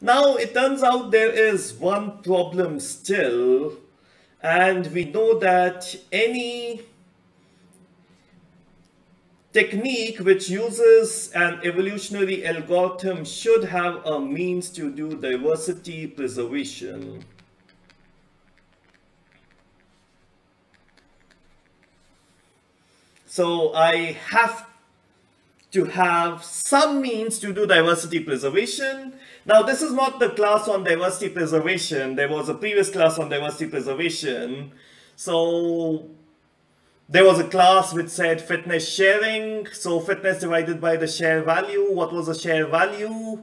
Now, it turns out there is one problem still, and we know that any technique which uses an evolutionary algorithm should have a means to do diversity preservation. So I have to have some means to do diversity preservation. Now, this is not the class on diversity preservation. There was a previous class on diversity preservation. So there was a class which said fitness sharing. So fitness divided by the share value. What was the share value?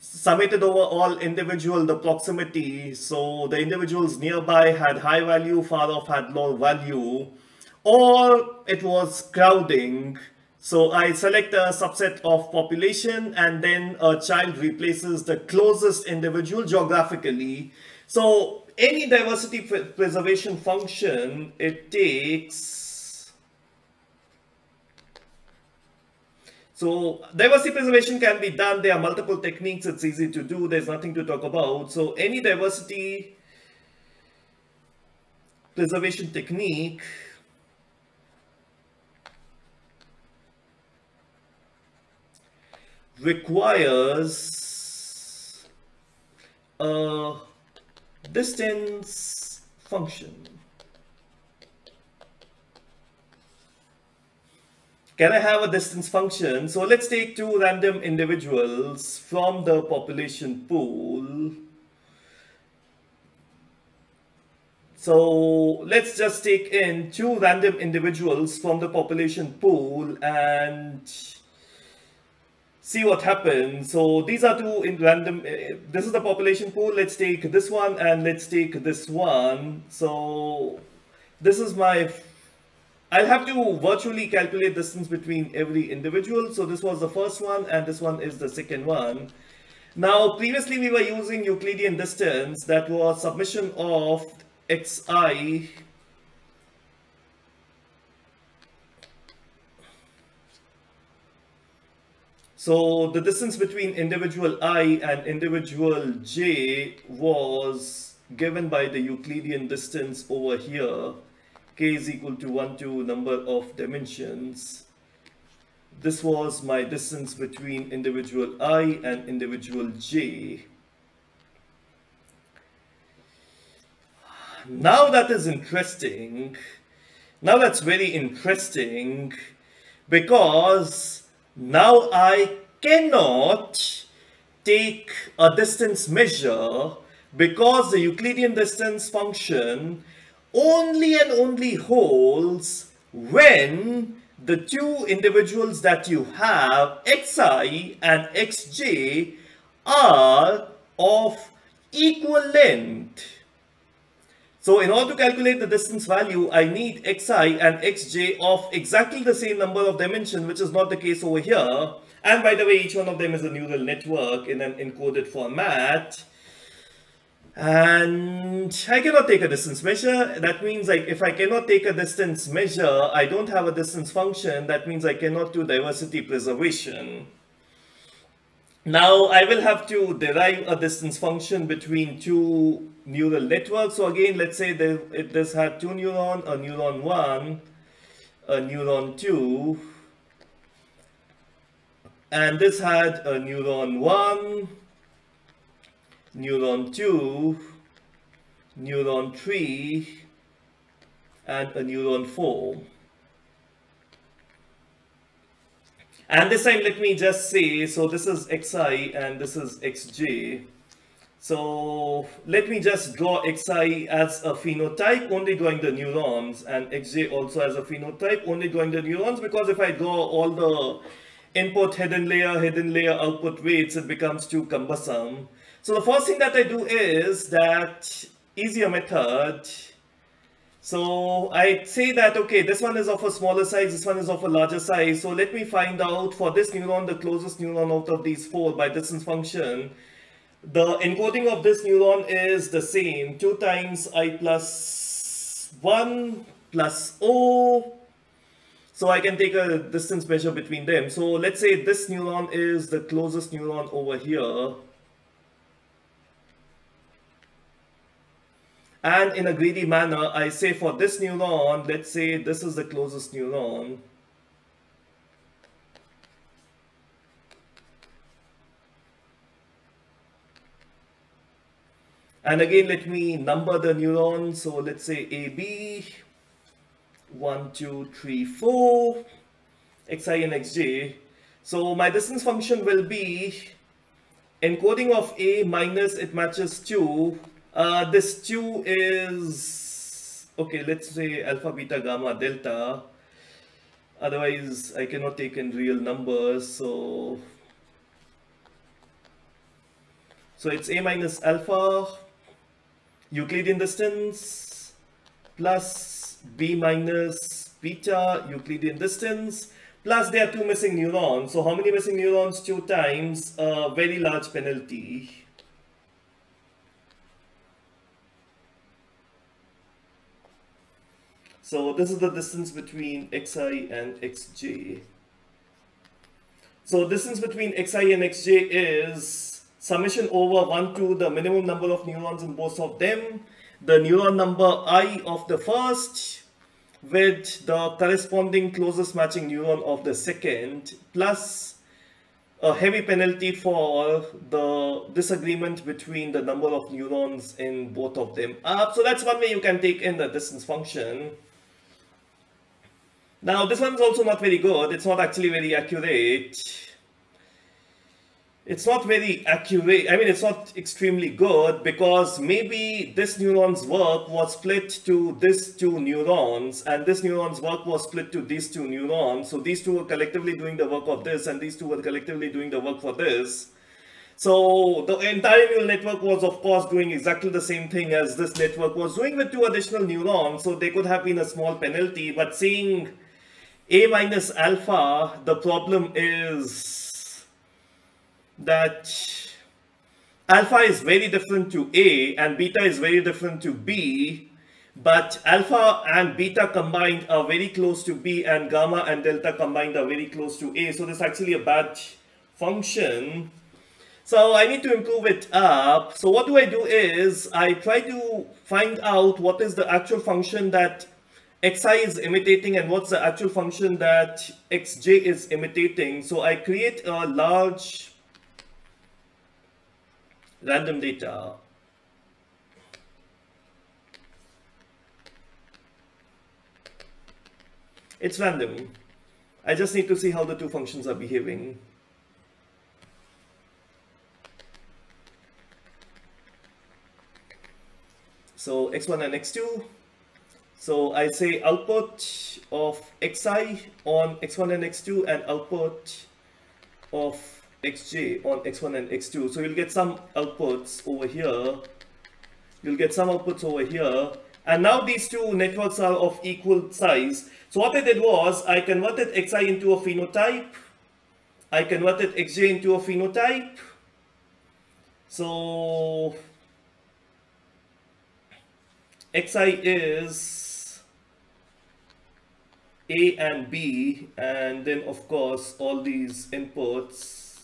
Summated over all individual, the proximity. So the individuals nearby had high value, far off had low value. Or it was crowding. So I select a subset of population and then a child replaces the closest individual geographically. So any diversity preservation function, it takes. So diversity preservation can be done. There are multiple techniques. It's easy to do. There's nothing to talk about. So any diversity preservation technique requires a distance function. Can I have a distance function? So let's take two random individuals from the population pool. So let's just take in two random individuals from the population pool and see what happens. So these are two in random, this is the population pool. Let's take this one and let's take this one. So this is my, I'll have to virtually calculate distance between every individual. So this was the first one and this one is the second one. Now previously we were using Euclidean distance, that was summation of xi So the distance between individual I and individual j was given by the Euclidean distance over here. K is equal to 1 to number of dimensions. This was my distance between individual I and individual j. Now that is interesting. Now that's very interesting because now I cannot take a distance measure because the Euclidean distance function only and only holds when the two individuals that you have, xi and xj, are of equal length. So in order to calculate the distance value, I need xi and xj of exactly the same number of dimensions, which is not the case over here. And by the way, each one of them is a neural network in an encoded format. And I cannot take a distance measure. That means like if I cannot take a distance measure, I don't have a distance function. That means I cannot do diversity preservation. Now I will have to derive a distance function between two neural networks. So again, let's say this had two neurons, a neuron 1, a neuron 2, and this had a neuron 1, neuron 2, neuron 3, and a neuron 4. And this time let me just say, so this is xi and this is xj. So let me just draw xi as a phenotype, only drawing the neurons, and xj also as a phenotype, only drawing the neurons, because if I draw all the input hidden layer, output weights, it becomes too cumbersome. So the first thing that I do is that easier method. So I say that, okay, this one is of a smaller size, this one is of a larger size. So let me find out for this neuron, the closest neuron out of these four by distance function. The encoding of this neuron is the same, 2 times I plus 1 plus O. So I can take a distance measure between them. So let's say this neuron is the closest neuron over here. And in a greedy manner, I say for this neuron, let's say this is the closest neuron. And again, let me number the neurons. So let's say AB, 1, 2, 3, 4, xi and xj. So my distance function will be encoding of A minus it matches 2. This 2 is, okay, let's say alpha, beta, gamma, delta. Otherwise, I cannot take in real numbers. So it's A minus alpha, Euclidean distance, plus B minus beta, Euclidean distance, plus there are 2 missing neurons. So how many missing neurons? 2 times a very large penalty. So this is the distance between xi and xj. So distance between xi and xj is summation over 1 to the minimum number of neurons in both of them, the neuron number I of the first with the corresponding closest matching neuron of the second, plus a heavy penalty for the disagreement between the number of neurons in both of them. So that's one way you can take in the distance function. Now this one is also not very good. It's not actually very accurate. It's not very accurate. I mean, it's not extremely good because maybe this neuron's work was split to these 2 neurons and this neuron's work was split to these 2 neurons. So these 2 were collectively doing the work of this and these 2 were collectively doing the work for this. So the entire neural network was of course doing exactly the same thing as this network was doing with 2 additional neurons. So there could have been a small penalty, but seeing A minus alpha, the problem is that alpha is very different to A and beta is very different to B, but alpha and beta combined are very close to B and gamma and delta combined are very close to A. So this is actually a bad function. So I need to improve it up. So what do I do is I try to find out what is the actual function that xi is imitating and what's the actual function that xj is imitating. So I create a large random data. It's random. I just need to see how the 2 functions are behaving. So x1 and x2. So I say output of xi on x1 and x2 and output of xj on x1 and x2. So you'll get some outputs over here. You'll get some outputs over here. And now these 2 networks are of equal size. So what I did was I converted xi into a phenotype. I converted xj into a phenotype. So xi is A and B, and then of course all these inputs,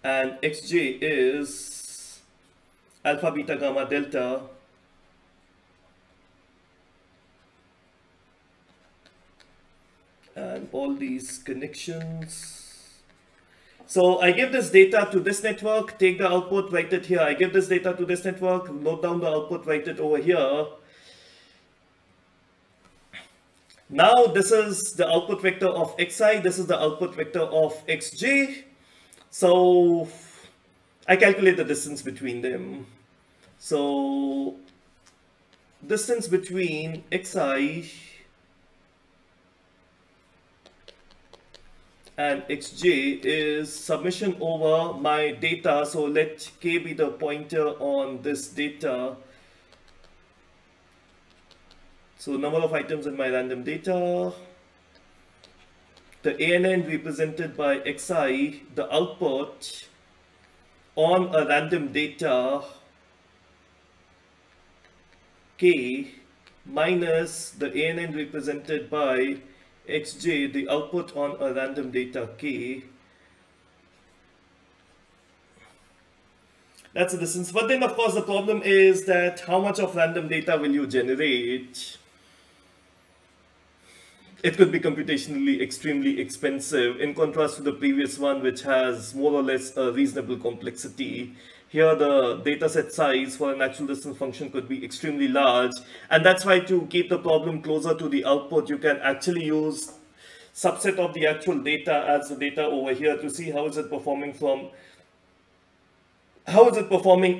and xj is alpha, beta, gamma, delta, and all these connections. So I give this data to this network, take the output, write it here. I give this data to this network, note down the output, write it over here. Now this is the output vector of xi, this is the output vector of xj. So I calculate the distance between them. So distance between xi and xj is summation over my data. So let k be the pointer on this data. So number of items in my random data, the ANN represented by xi, the output on a random data k minus the ANN represented by xj, the output on a random data k. That's the distance. But then, of course, the problem is that how much of random data will you generate? It could be computationally extremely expensive in contrast to the previous one, which has more or less a reasonable complexity. Here, the dataset size for a natural distance function could be extremely large, and that's why to keep the problem closer to the output, you can actually use subset of the actual data as the data over here to see how is it performing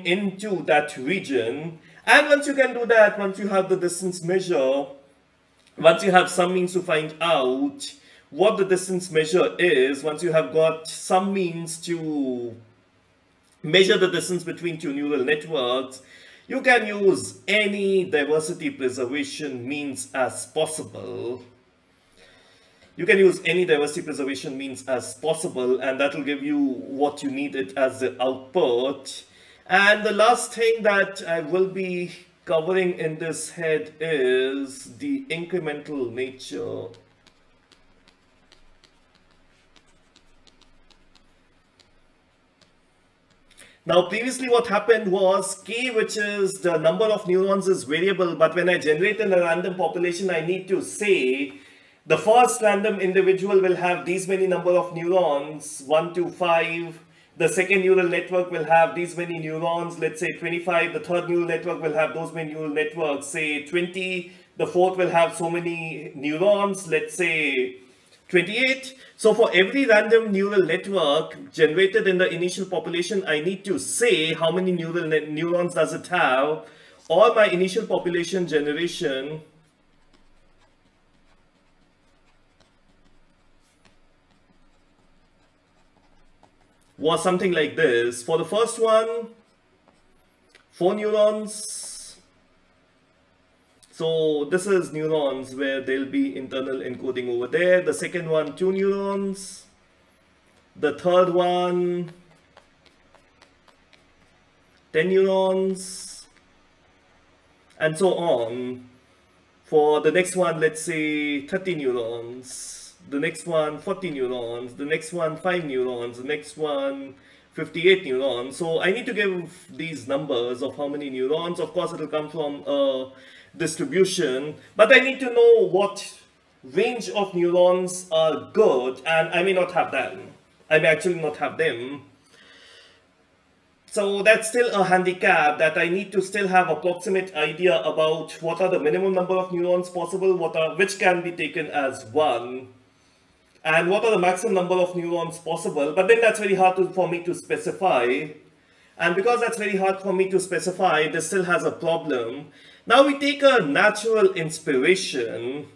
into that region. And once you can do that, once you have the distance measure, once you have some means to find out what the distance measure is, once you have got some means to measure the distance between two neural networks, you can use any diversity preservation means as possible. You can use any diversity preservation means as possible, and that will give you what you needed as the output. And the last thing that I will be covering in this head is the incremental nature. Now, previously what happened was k, which is the number of neurons, is variable, but when I generate in a random population, I need to say the first random individual will have these many number of neurons, 1 to 5. The second neural network will have these many neurons, let's say 25. The third neural network will have those many neural networks, say 20. The fourth will have so many neurons, let's say 28. So for every random neural network generated in the initial population, I need to say how many neurons does it have, or my initial population generation was something like this. For the first one, 4 neurons. So this is neurons where there'll be internal encoding over there. The second one, 2 neurons. The third one, 10 neurons. And so on. For the next one, let's say 30 neurons. The next one, 40 neurons. The next one, 5 neurons. The next one, 58 neurons. So I need to give these numbers of how many neurons. Of course, it will come from a distribution, but I need to know what range of neurons are good, and I may not have them. I may actually not have them. So that's still a handicap, that I need to still have approximate idea about what are the minimum number of neurons possible, which can be taken as 1, and what are the maximum number of neurons possible. But then that's very hard for me to specify. And because that's very hard for me to specify, this still has a problem. Now we take a natural inspiration,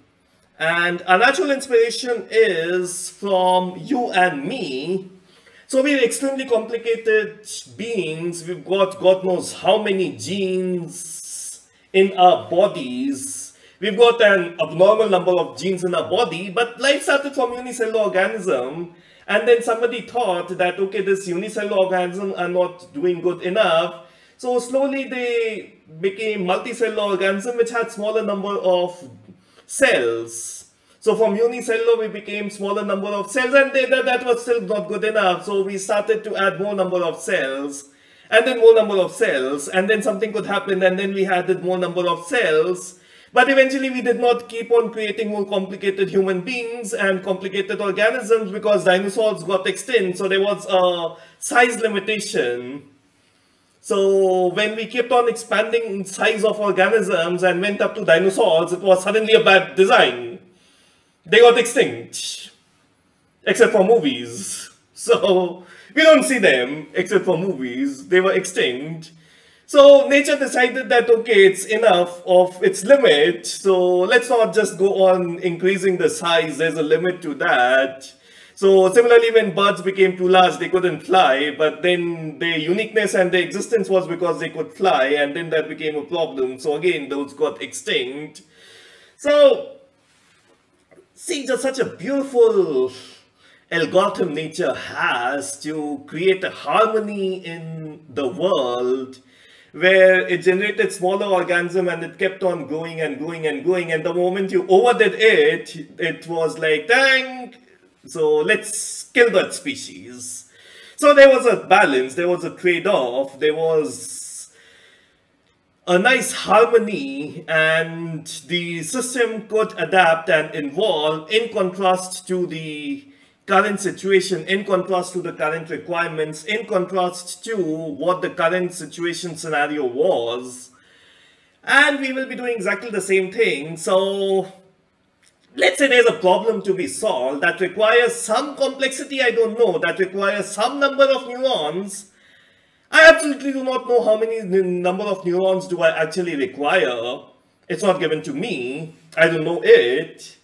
and a natural inspiration is from you and me. So we're extremely complicated beings. We've got God knows how many genes in our bodies. We've got an abnormal number of genes in our body, but life started from unicellular organism. And then somebody thought that, okay, this unicellular organism are not doing good enough. So slowly they became multicellular organism, which had smaller number of cells. So from unicellular, we became smaller number of cells, and that was still not good enough. So we started to add more number of cells, and then more number of cells, and then something could happen, and then we added more number of cells. But eventually we did not keep on creating more complicated human beings and complicated organisms because dinosaurs got extinct. So there was a size limitation. So when we kept on expanding size of organisms and went up to dinosaurs, it was suddenly a bad design. They got extinct, except for movies. So we don't see them except for movies. They were extinct. So nature decided that, okay, it's enough of its limit. So let's not just go on increasing the size. There's a limit to that. So similarly, when birds became too large, they couldn't fly, but then their uniqueness and their existence was because they could fly, and then that became a problem. So again, those got extinct. So see, just such a beautiful algorithm nature has to create a harmony in the world, where it generated smaller organism and it kept on growing and growing and growing. And the moment you overdid it, it was like, dang, so let's kill that species. So there was a balance, there was a trade-off, there was a nice harmony, and the system could adapt and evolve in contrast to the current situation, in contrast to the current requirements, in contrast to what the current situation scenario was. And we will be doing exactly the same thing. So let's say there's a problem to be solved that requires some complexity, I don't know, that requires some number of neurons. I absolutely do not know how many number of neurons do I actually require. It's not given to me. I don't know it.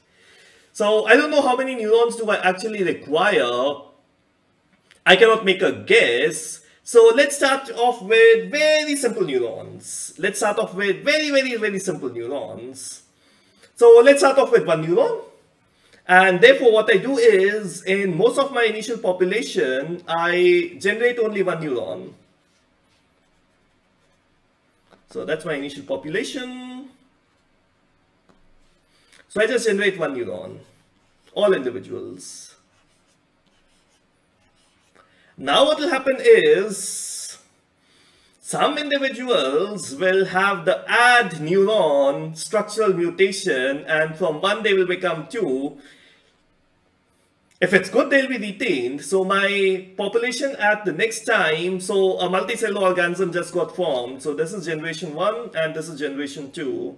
So I don't know how many neurons do I actually require. I cannot make a guess. So let's start off with very simple neurons. Let's start off with very simple neurons. So let's start off with one neuron. And therefore what I do is, in most of my initial population, I generate only one neuron. So that's my initial population. So I just generate one neuron, all individuals. Now what will happen is, some individuals will have the add neuron structural mutation, and from 1 they will become 2. If it's good, they'll be retained. So my population at the next time, so a multicellular organism just got formed. So this is generation 1 and this is generation 2.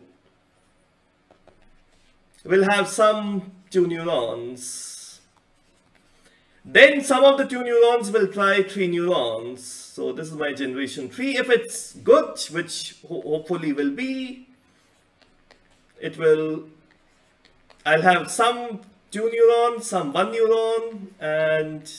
We'll have some 2 neurons. Then some of the 2 neurons will try 3 neurons. So this is my generation 3. If it's good, which hopefully will be, I'll have some 2 neurons, some 1 neuron, and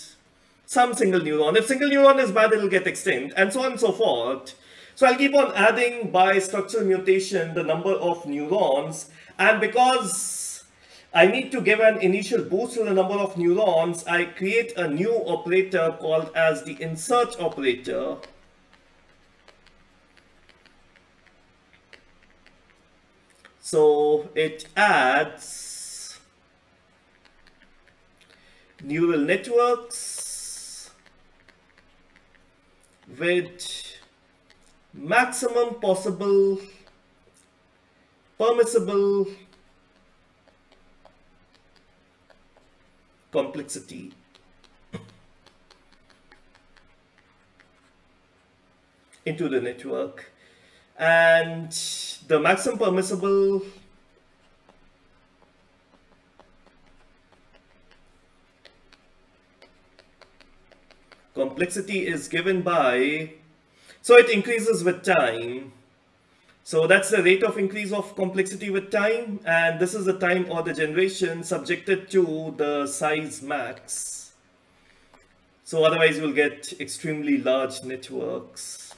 some single neuron. If single neuron is bad, it'll get extinct, and so on and so forth. So I'll keep on adding by structural mutation the number of neurons, and because I need to give an initial boost to the number of neurons, I create a new operator called as the insert operator. So it adds neural networks with maximum possible permissible complexity. Into the network, and the maximum permissible complexity is given by, so it increases with time. So that's the rate of increase of complexity with time, and this is the time or the generation subjected to the size max. So otherwise you will get extremely large networks.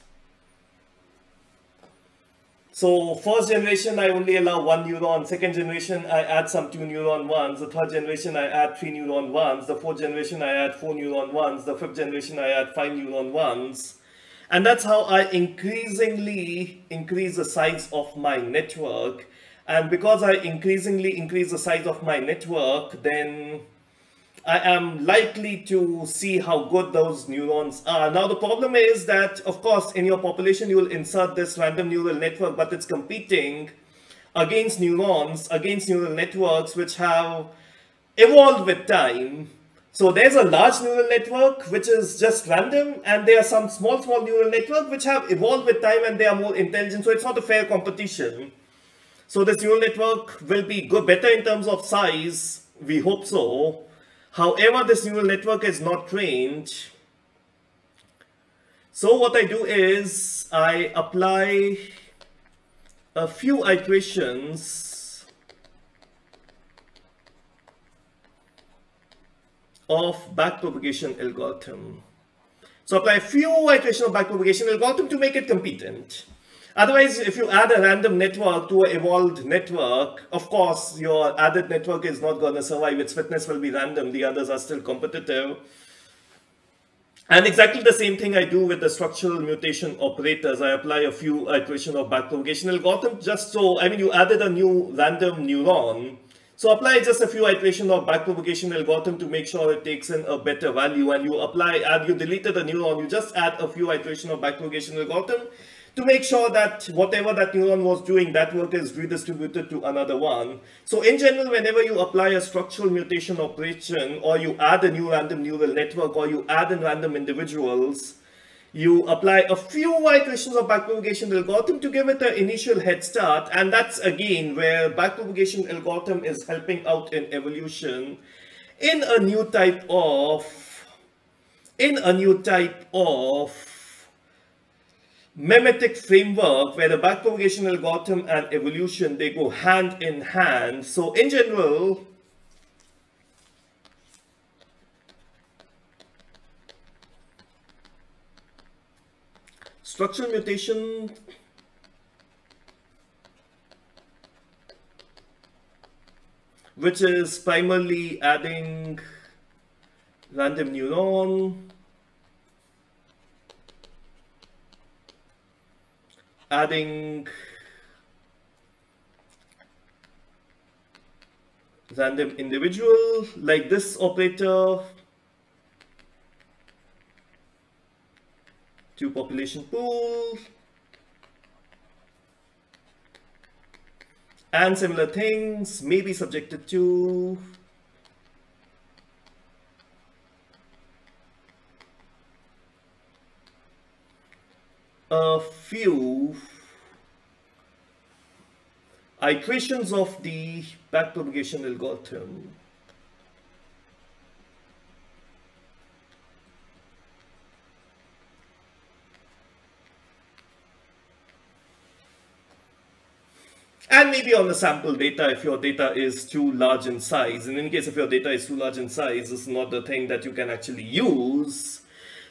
So first generation I only allow 1 neuron, second generation I add some 2 neuron ones, the third generation I add 3 neuron ones, the fourth generation I add 4 neuron ones, the fifth generation I add 5 neuron ones. And that's how I increasingly increase the size of my network. And because I increasingly increase the size of my network, then I am likely to see how good those neurons are. Now the problem is that, of course, in your population you will insert this random neural network, but it's competing against neurons, against neural networks which have evolved with time. So there's a large neural network which is just random, and there are some small neural networks which have evolved with time and they are more intelligent. So it's not a fair competition. So this neural network will be good, better in terms of size. We hope so. However, this neural network is not trained. So what I do is I apply a few iterations of backpropagation algorithm. So apply a few iterations of backpropagation algorithm to make it competent. Otherwise, if you add a random network to an evolved network, of course, your added network is not going to survive. Its fitness will be random. The others are still competitive. And exactly the same thing I do with the structural mutation operators. I apply a few iterations of backpropagation algorithm just so, I mean, you added a new random neuron. So apply just a few iterations of backpropagation algorithm to make sure it takes in a better value. And you you deleted the neuron, you just add a few iterations of backpropagation algorithm to make sure that whatever that neuron was doing, that work is redistributed to another one. So in general, whenever you apply a structural mutation operation, or you add a new random neural network, or you add in random individuals, you apply a few iterations of backpropagation algorithm to give it an initial head start. And that's again where backpropagation algorithm is helping out in evolution in a new type of memetic framework, where the backpropagation algorithm and evolution, they go hand in hand. So in general, structural mutation which is primarily adding random neuron, adding random individual like this operator to population pool, and similar things may be subjected to a few iterations of the backpropagation algorithm. And maybe on the sample data, if your data is too large in size. In any case, if your data is too large in size, it's not the thing that you can actually use.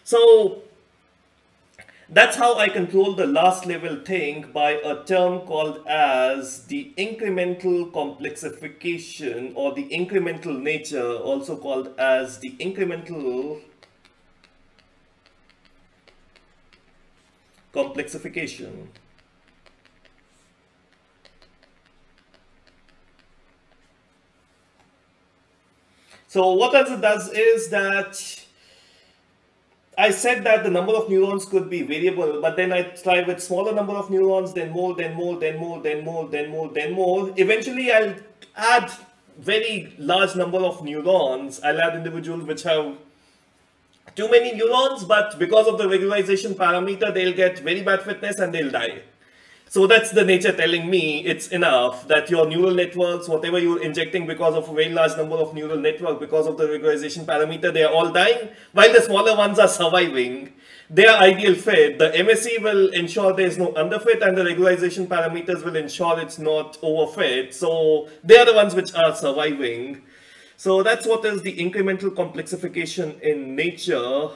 So that's how I control the last level thing by a term called as the incremental complexification, or the incremental nature, also called as the incremental complexification. So what else it does is that I said that the number of neurons could be variable, but then I try with smaller number of neurons, then more, then more, then more, then more, then more, then more. Eventually, I'll add very large number of neurons. I'll add individuals which have too many neurons, but because of the regularization parameter, they'll get very bad fitness and they'll die. So that's the nature telling me it's enough that your neural networks, whatever you're injecting because of a very large number of neural network, because of the regularization parameter, they are all dying, while the smaller ones are surviving. They are ideal fit. The MSE will ensure there is no underfit, and the regularization parameters will ensure it's not overfit. So they are the ones which are surviving. So that's what is the incremental complexification in nature.